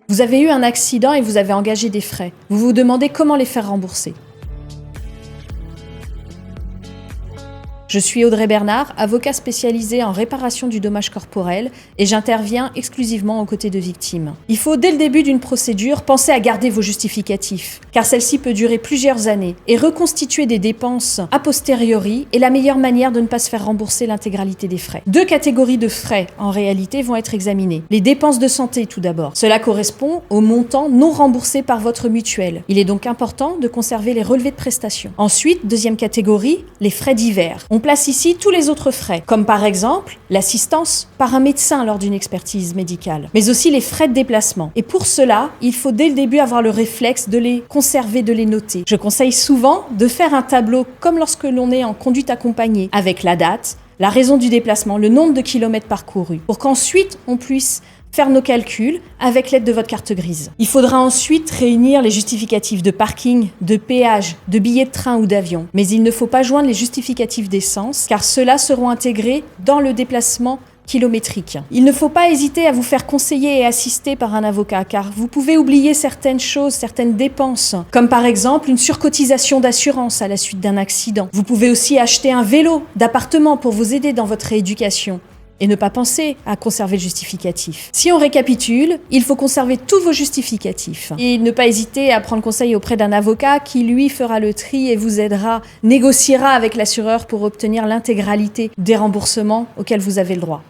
Vous avez eu un accident et vous avez engagé des frais. Vous vous demandez comment les faire rembourser. Je suis Audrey Bernard, avocat spécialisé en réparation du dommage corporel et j'interviens exclusivement aux côtés de victimes. Il faut, dès le début d'une procédure, penser à garder vos justificatifs, car celle-ci peut durer plusieurs années et reconstituer des dépenses a posteriori est la meilleure manière de ne pas se faire rembourser l'intégralité des frais. Deux catégories de frais, en réalité, vont être examinées. Les dépenses de santé, tout d'abord. Cela correspond au montant non remboursé par votre mutuelle. Il est donc important de conserver les relevés de prestations. Ensuite, deuxième catégorie, les frais divers. On place ici tous les autres frais, comme par exemple l'assistance par un médecin lors d'une expertise médicale, mais aussi les frais de déplacement. Et pour cela, il faut dès le début avoir le réflexe de les conserver, de les noter. Je conseille souvent de faire un tableau comme lorsque l'on est en conduite accompagnée, avec la date, la raison du déplacement, le nombre de kilomètres parcourus, pour qu'ensuite on puisse faire nos calculs avec l'aide de votre carte grise. Il faudra ensuite réunir les justificatifs de parking, de péage, de billets de train ou d'avion. Mais il ne faut pas joindre les justificatifs d'essence, car ceux-là seront intégrés dans le déplacement kilométrique. Il ne faut pas hésiter à vous faire conseiller et assister par un avocat, car vous pouvez oublier certaines choses, certaines dépenses, comme par exemple une surcotisation d'assurance à la suite d'un accident. Vous pouvez aussi acheter un vélo d'appartement pour vous aider dans votre rééducation. Et ne pas penser à conserver le justificatif. Si on récapitule, il faut conserver tous vos justificatifs. Et ne pas hésiter à prendre conseil auprès d'un avocat qui, lui, fera le tri et vous aidera, négociera avec l'assureur pour obtenir l'intégralité des remboursements auxquels vous avez le droit.